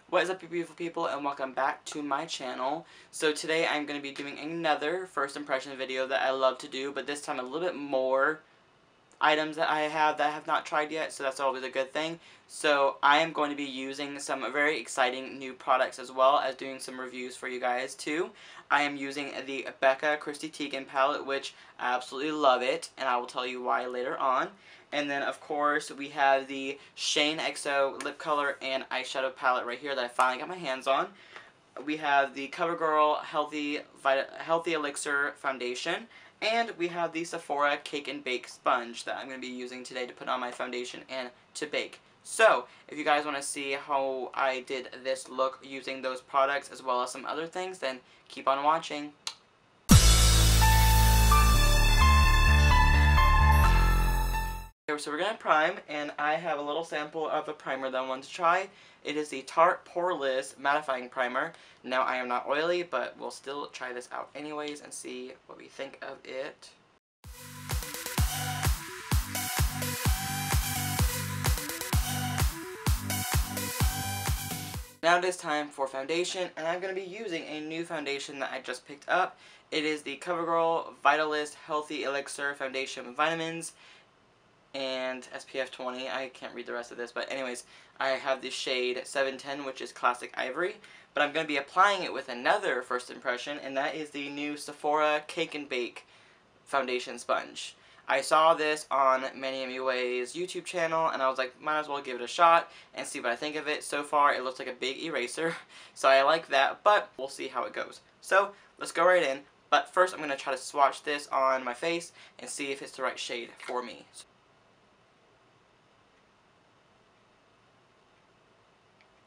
What is up, you beautiful people, and welcome back to my channel. So today I'm going to be doing another first impression video that I love to do, but this time a little bit more items that I have not tried yet, so that's always a good thing. So I am going to be using some very exciting new products as well as doing some reviews for you guys too. I am using the Becca Chrissy Teigen palette, which I absolutely love it, and I will tell you why later on. And then, of course, we have the Shaaanxo lip color and eyeshadow palette right here that I finally got my hands on. We have the COVERGIRL Healthy Elixir foundation. And we have the Sephora Cake and Bake sponge that I'm going to be using today to put on my foundation and to bake. So, if you guys want to see how I did this look using those products as well as some other things, then keep on watching. So we're going to prime, and I have a little sample of a primer that I want to try. It is the Tarte Poreless Mattifying Primer. Now, I am not oily, but we'll still try this out anyways and see what we think of it. Now it is time for foundation, and I'm going to be using a new foundation that I just picked up. It is the COVERGIRL VITALIST Healthy Elixir Foundation with Vitamins and SPF 20. I can't read the rest of this, but anyways, I have the shade 710, which is Classic Ivory, but I'm going to be applying it with another first impression, and that is the new Sephora Cake and Bake foundation sponge. I saw this on Manny MUA's YouTube channel, and I was like, might as well give it a shot and see what I think of it. So far, it looks like a big eraser, so I like that, but we'll see how it goes. So, let's go right in, but first I'm going to try to swatch this on my face and see if it's the right shade for me.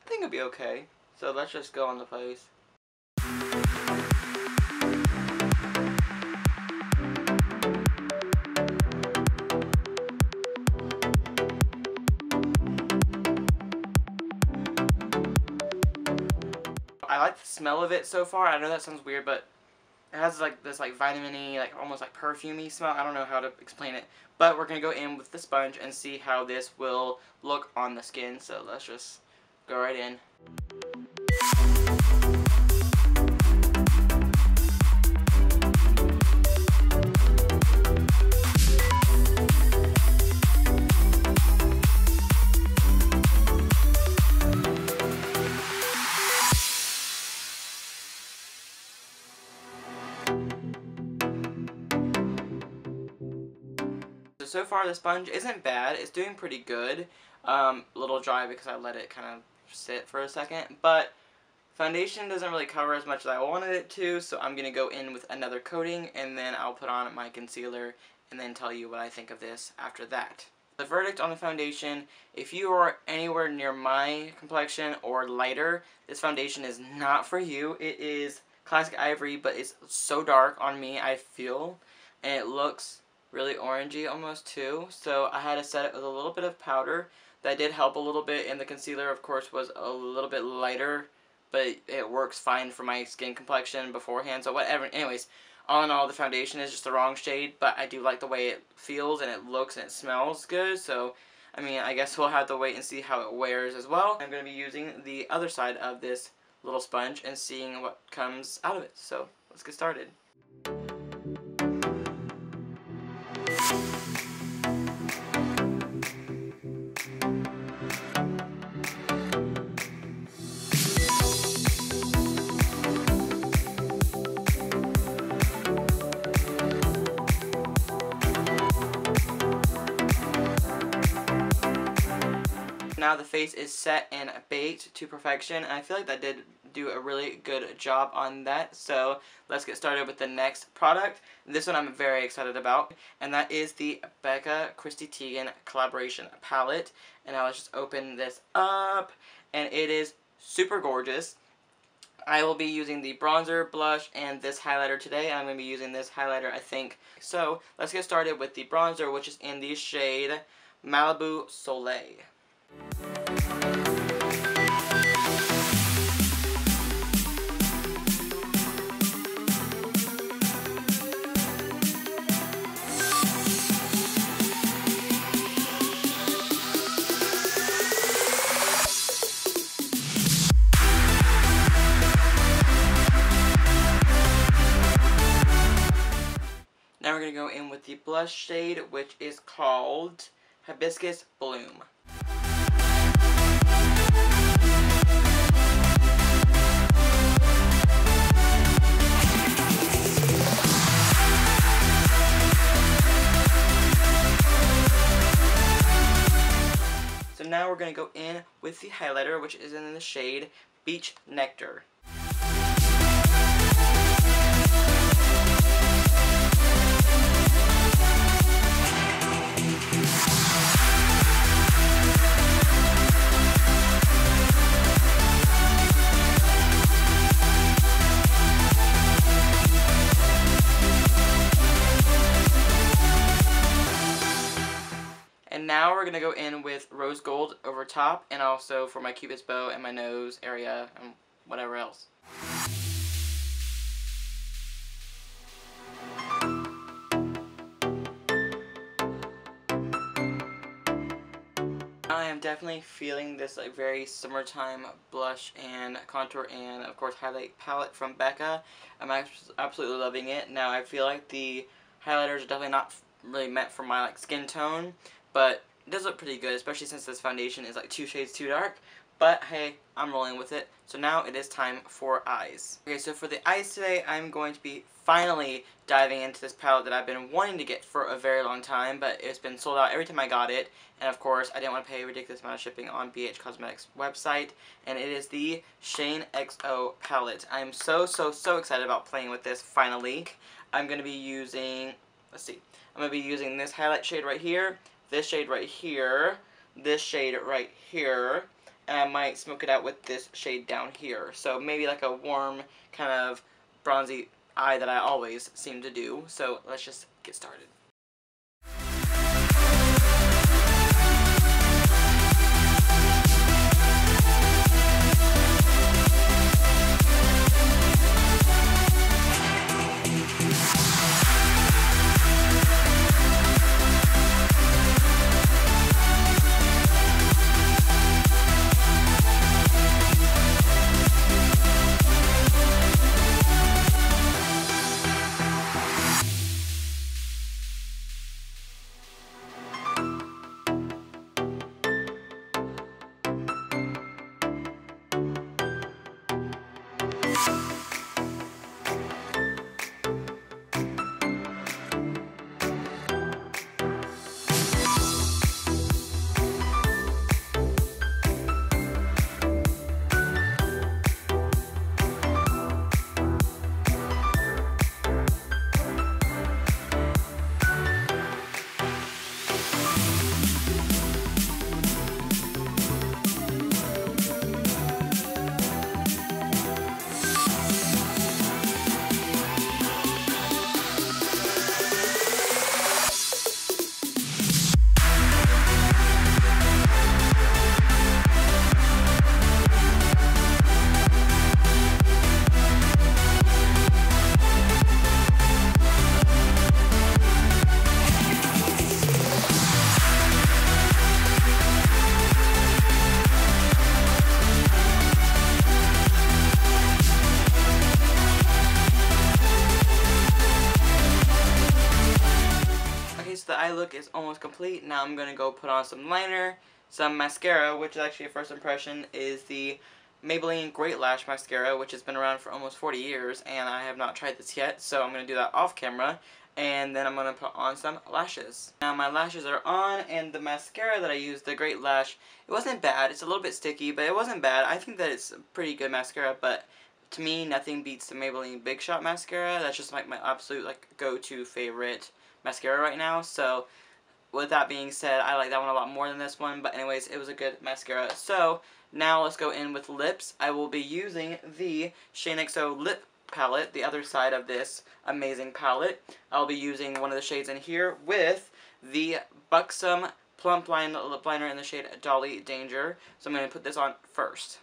I think it'll be okay. So let's just go on the face. I like the smell of it so far. I know that sounds weird, but it has like this like vitamin-y, like almost like perfumey smell. I don't know how to explain it. But we're gonna go in with the sponge and see how this will look on the skin. So let's just go right in. So far the sponge isn't bad. It's doing pretty good. A little dry because I let it kind of sit for a second, but foundation doesn't really cover as much as I wanted it to, so I'm going to go in with another coating, and then I'll put on my concealer and then tell you what I think of this after that. The verdict on the foundation: if you are anywhere near my complexion or lighter, this foundation is not for you. It is Classic Ivory, but it's so dark on me, I feel, and it looks really orangey almost too, so I had to set it with a little bit of powder. That did help a little bit, and the concealer, of course, was a little bit lighter, but it works fine for my skin complexion beforehand, so whatever. Anyways, all in all, the foundation is just the wrong shade, but I do like the way it feels, and it looks, and it smells good, so, I mean, I guess we'll have to wait and see how it wears as well. I'm going to be using the other side of this little sponge and seeing what comes out of it, so let's get started. Now the face is set and baked to perfection, and I feel like that did do a really good job on that. So let's get started with the next product. This one I'm very excited about, and that is the Becca Chrissy Teigen collaboration palette. And now let's just open this up, and it is super gorgeous. I will be using the bronzer, blush, and this highlighter today. I'm going to be using this highlighter, I think. So let's get started with the bronzer, which is in the shade Malibu Soleil. in with the blush shade, which is called Hibiscus Bloom. So now we're going to go in with the highlighter, which is in the shade Beach Nectar. And now we're going to go in with rose gold over top, and also for my cupid's bow and my nose area and whatever else. I am definitely feeling this like very summertime blush and contour and of course highlight palette from Becca. I'm absolutely loving it. Now I feel like the highlighters are definitely not really meant for my like skin tone, but it does look pretty good, especially since this foundation is like 2 shades too dark. But hey, I'm rolling with it. So now it is time for eyes. Okay, so for the eyes today, I'm going to be finally diving into this palette that I've been wanting to get for a very long time, but it's been sold out every time I got it. And of course, I didn't want to pay a ridiculous amount of shipping on BH Cosmetics website. And it is the Shaaanxo palette. I'm so excited about playing with this finally. I'm going to be using, let's see, I'm going to be using this highlight shade right here, this shade right here, this shade right here, and I might smoke it out with this shade down here. So maybe like a warm, kind of bronzy eye that I always seem to do. So let's just get started. Eye look is almost complete. Now I'm going to go put on some liner, some mascara, which is actually a first impression, is the Maybelline Great Lash Mascara, which has been around for almost 40 years, and I have not tried this yet, so I'm going to do that off camera, and then I'm going to put on some lashes. Now my lashes are on, and the mascara that I used, the Great Lash, it wasn't bad. It's a little bit sticky, but it wasn't bad. I think that it's a pretty good mascara, but to me, nothing beats the Maybelline Big Shot Mascara. That's just like my absolute like go-to favorite mascara right now. So with that being said, I like that one a lot more than this one, but anyways, it was a good mascara. So now let's go in with lips. I will be using the Shaaanxo lip palette, the other side of this amazing palette. I'll be using one of the shades in here with the BUXOM Plumpline lip liner in the shade Dolly Danger. So I'm going to put this on first.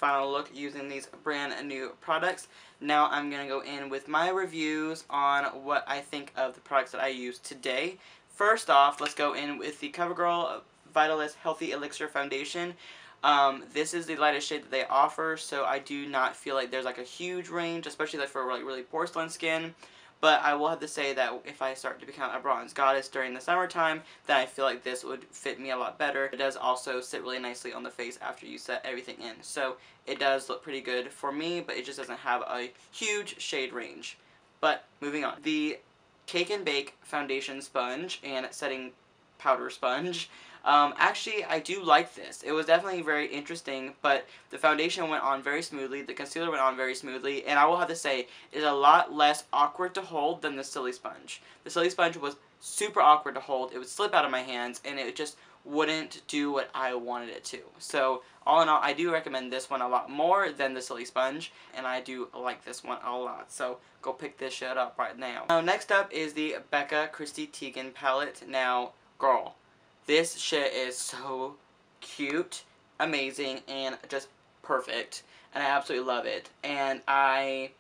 final look using these brand new products. Now I'm going to go in with my reviews on what I think of the products that I used today. First off, let's go in with the CoverGirl VITALIST Healthy Elixir Foundation. This is the lightest shade that they offer, so I do not feel like there's like a huge range, especially like for like really porcelain skin. But I will have to say that if I start to become a bronze goddess during the summertime, then I feel like this would fit me a lot better. It does also sit really nicely on the face after you set everything in. So it does look pretty good for me, but it just doesn't have a huge shade range. But moving on. The Cake and Bake Foundation Sponge and Setting Powder Sponge. Actually, I do like this. It was definitely very interesting, but the foundation went on very smoothly, the concealer went on very smoothly, and I will have to say, it is a lot less awkward to hold than the Silly Sponge. The Silly Sponge was super awkward to hold. It would slip out of my hands, and it just wouldn't do what I wanted it to. So, all in all, I do recommend this one a lot more than the Silly Sponge, and I do like this one a lot. So, go pick this shit up right now. Now, next up is the Becca Chrissy Teigen palette. Now, girl, this shit is so cute, amazing, and just perfect. And I absolutely love it. And I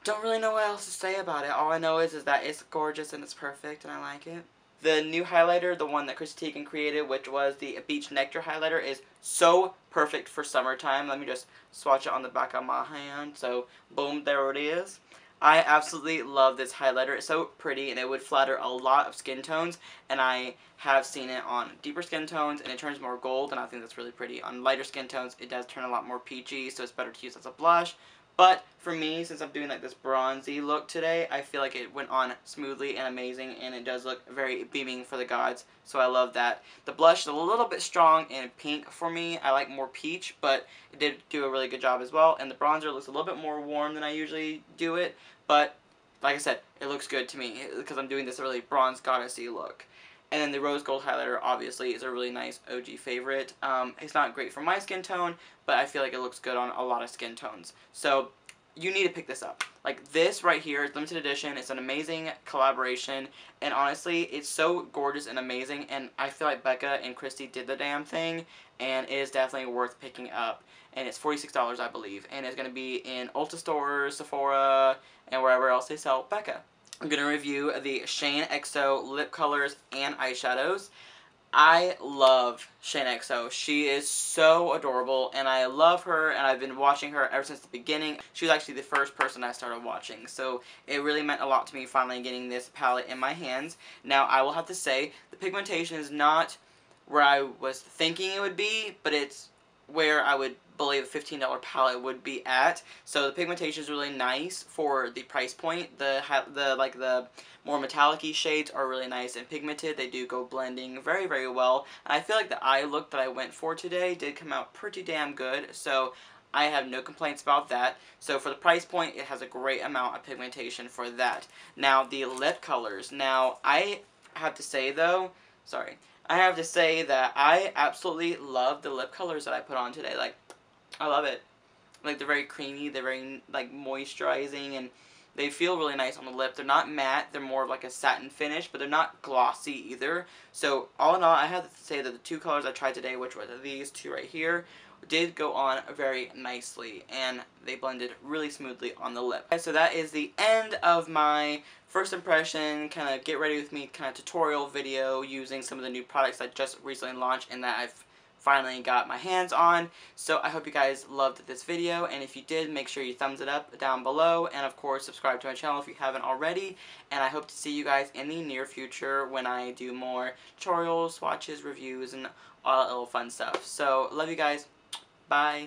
don't really know what else to say about it. All I know is that it's gorgeous and it's perfect and I like it. The new highlighter, the one that Chrissy Teigen created, which was the Beach Nectar highlighter, is so perfect for summertime. Let me just swatch it on the back of my hand. So, boom, there it is. I absolutely love this highlighter. It's so pretty and it would flatter a lot of skin tones, and I have seen it on deeper skin tones and it turns more gold, and I think that's really pretty. On lighter skin tones it does turn a lot more peachy, so it's better to use as a blush. But for me, since I'm doing like this bronzy look today, I feel like it went on smoothly and amazing, and it does look very beaming for the gods, so I love that. The blush is a little bit strong and pink for me. I like more peach, but it did do a really good job as well, and the bronzer looks a little bit more warm than I usually do it, but like I said, it looks good to me because I'm doing this really bronze goddessy look. And then the rose gold highlighter obviously is a really nice OG favorite. It's not great for my skin tone, but I feel like it looks good on a lot of skin tones. So you need to pick this up. Like, this right here is limited edition. It's an amazing collaboration, and honestly, it's so gorgeous and amazing, and I feel like Becca and Christy did the damn thing, and it is definitely worth picking up. And it's $46, I believe, and it's going to be in Ulta stores, Sephora, and wherever else they sell Becca. I'm going to review the Shaaanxo lip colors and eyeshadows. I love Shaaanxo. She is so adorable, and I love her, and I've been watching her ever since the beginning. She was actually the first person I started watching, so it really meant a lot to me finally getting this palette in my hands. Now, I will have to say, the pigmentation is not where I was thinking it would be, but it's where I would believe a $15 palette would be at. So the pigmentation is really nice for the price point. The more metallic-y shades are really nice and pigmented. They do go blending very, very well. And I feel like the eye look that I went for today did come out pretty damn good. So I have no complaints about that. So for the price point, it has a great amount of pigmentation for that. Now, the lip colors. Now, I have to say though, I have to say that I absolutely love the lip colors that I put on today. Like, I love it. Like, they're very creamy, they're very, like, moisturizing, and they feel really nice on the lip. They're not matte, they're more of like a satin finish, but they're not glossy either. So, all in all, I have to say that the two colors I tried today, which were these two right here, did go on very nicely, and they blended really smoothly on the lip. So that is the end of my first impression, kind of get ready with me kind of tutorial video using some of the new products I just recently launched and that I've finally got my hands on. So I hope you guys loved this video, and if you did, make sure you thumbs it up down below, and of course subscribe to my channel if you haven't already, and I hope to see you guys in the near future when I do more tutorials, swatches, reviews, and all that little fun stuff. So love you guys. Bye.